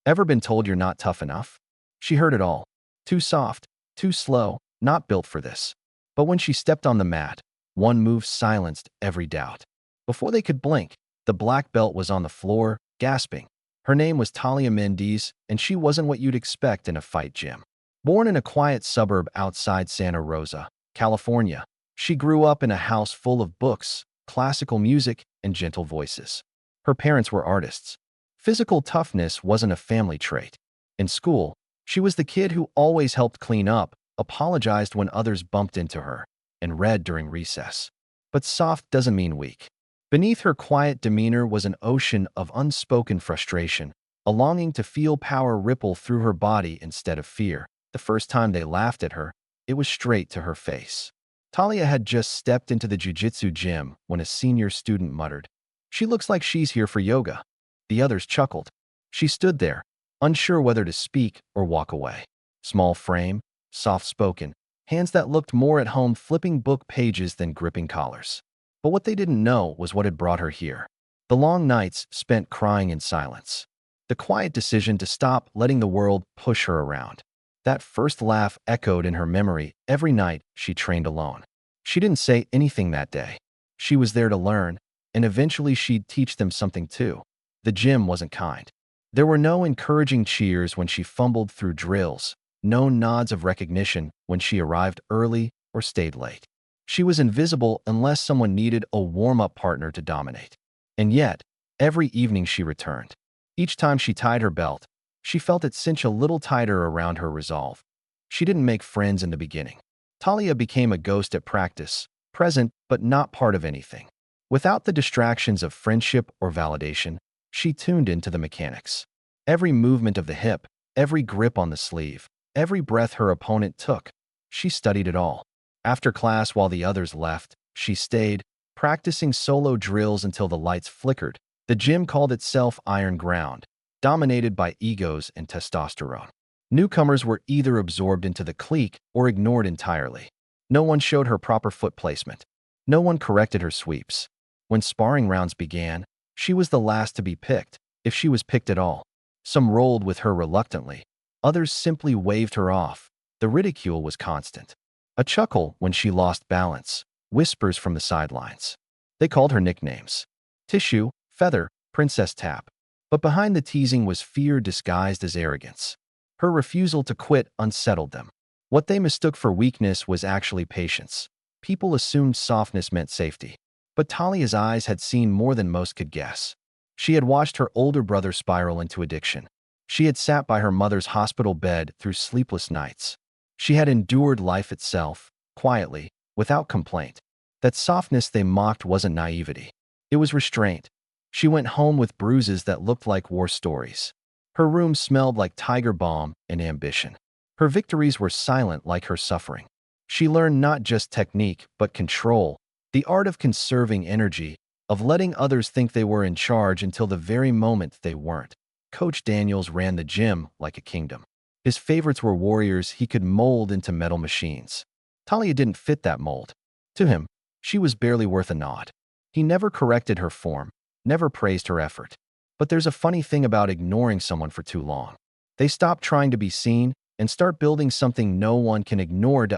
Ever been told you're not tough enough? She heard it all. Too soft, too slow, not built for this. But when she stepped on the mat, one move silenced every doubt. Before they could blink, the black belt was on the floor, gasping. Her name was Talia Mendes, and she wasn't what you'd expect in a fight gym. Born in a quiet suburb outside Santa Rosa, California, she grew up in a house full of books, classical music, and gentle voices. Her parents were artists. Physical toughness wasn't a family trait. In school, she was the kid who always helped clean up, apologized when others bumped into her, and read during recess. But soft doesn't mean weak. Beneath her quiet demeanor was an ocean of unspoken frustration, a longing to feel power ripple through her body instead of fear. The first time they laughed at her, it was straight to her face. Talia had just stepped into the jiu-jitsu gym when a senior student muttered, "She looks like she's here for yoga." The others chuckled. She stood there, unsure whether to speak or walk away. Small frame, soft-spoken, hands that looked more at home flipping book pages than gripping collars. But what they didn't know was what had brought her here. The long nights spent crying in silence. The quiet decision to stop letting the world push her around. That first laugh echoed in her memory every night she trained alone. She didn't say anything that day. She was there to learn, and eventually she'd teach them something too. The gym wasn't kind. There were no encouraging cheers when she fumbled through drills, no nods of recognition when she arrived early or stayed late. She was invisible unless someone needed a warm-up partner to dominate. And yet, every evening she returned. Each time she tied her belt, she felt it cinch a little tighter around her resolve. She didn't make friends in the beginning. Talia became a ghost at practice, present but not part of anything. Without the distractions of friendship or validation, she tuned into the mechanics. Every movement of the hip, every grip on the sleeve, every breath her opponent took, she studied it all. After class, while the others left, she stayed, practicing solo drills until the lights flickered. The gym called itself Iron Ground, dominated by egos and testosterone. Newcomers were either absorbed into the clique or ignored entirely. No one showed her proper foot placement. No one corrected her sweeps. When sparring rounds began, she was the last to be picked, if she was picked at all. Some rolled with her reluctantly. Others simply waved her off. The ridicule was constant. A chuckle when she lost balance, whispers from the sidelines. They called her nicknames. Tissue, Feather, Princess Tap. But behind the teasing was fear disguised as arrogance. Her refusal to quit unsettled them. What they mistook for weakness was actually patience. People assumed softness meant safety. But Talia's eyes had seen more than most could guess. She had watched her older brother spiral into addiction. She had sat by her mother's hospital bed through sleepless nights. She had endured life itself, quietly, without complaint. That softness they mocked wasn't naivety. It was restraint. She went home with bruises that looked like war stories. Her room smelled like tiger balm and ambition. Her victories were silent like her suffering. She learned not just technique, but control, the art of conserving energy, of letting others think they were in charge until the very moment they weren't. Coach Daniels ran the gym like a kingdom. His favorites were warriors he could mold into metal machines. Talia didn't fit that mold. To him, she was barely worth a nod. He never corrected her form, never praised her effort. But there's a funny thing about ignoring someone for too long. They stop trying to be seen and start building something no one can ignore. It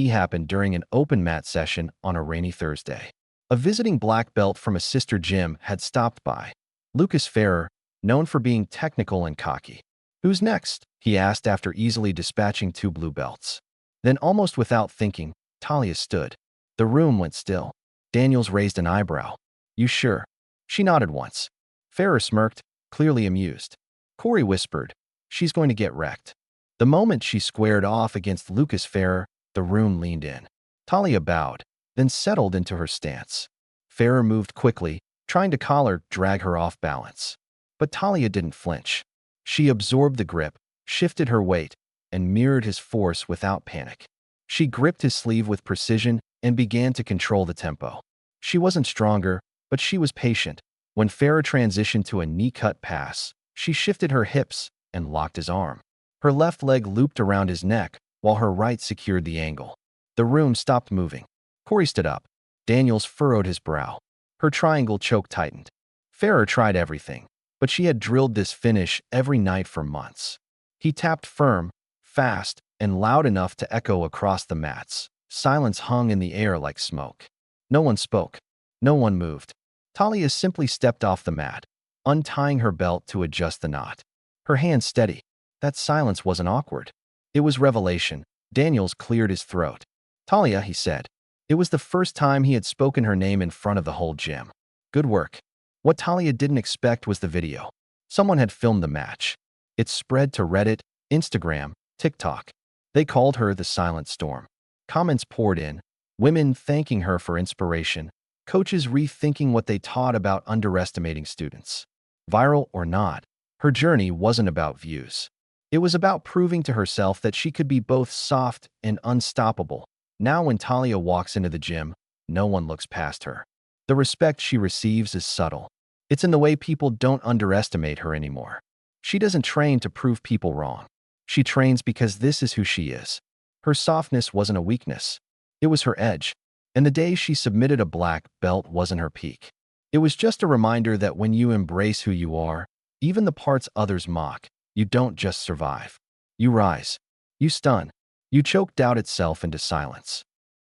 happened during an open mat session on a rainy Thursday. A visiting black belt from a sister gym had stopped by. Lucas Ferrer, known for being technical and cocky. "Who's next?" he asked after easily dispatching 2 blue belts. Then, almost without thinking, Talia stood. The room went still. Daniels raised an eyebrow. "You sure?" She nodded once. Ferrer smirked, clearly amused. Corey whispered, "She's going to get wrecked." The moment she squared off against Lucas Ferrer, the room leaned in. Talia bowed, then settled into her stance. Ferrer moved quickly, trying to collar, drag her off balance. But Talia didn't flinch. She absorbed the grip, shifted her weight, and mirrored his force without panic. She gripped his sleeve with precision and began to control the tempo. She wasn't stronger, but she was patient. When Ferrer transitioned to a knee-cut pass, she shifted her hips and locked his arm. Her left leg looped around his neck, while her right secured the angle. The room stopped moving. Corey stood up. Daniels furrowed his brow. Her triangle choke tightened. Ferrer tried everything, but she had drilled this finish every night for months. He tapped firm, fast, and loud enough to echo across the mats. Silence hung in the air like smoke. No one spoke. No one moved. Talia simply stepped off the mat, untying her belt to adjust the knot. Her hands steady. That silence wasn't awkward. It was revelation. Daniels cleared his throat. "Talia," he said. It was the first time he had spoken her name in front of the whole gym. "Good work." What Talia didn't expect was the video. Someone had filmed the match. It spread to Reddit, Instagram, TikTok. They called her the Silent Storm. Comments poured in, women thanking her for inspiration, coaches rethinking what they taught about underestimating students. Viral or not, her journey wasn't about views. It was about proving to herself that she could be both soft and unstoppable. Now when Talia walks into the gym, no one looks past her. The respect she receives is subtle. It's in the way people don't underestimate her anymore. She doesn't train to prove people wrong. She trains because this is who she is. Her softness wasn't a weakness. It was her edge. And the day she submitted a black belt wasn't her peak. It was just a reminder that when you embrace who you are, even the parts others mock, you don't just survive. You rise. You stun. You choke doubt itself into silence.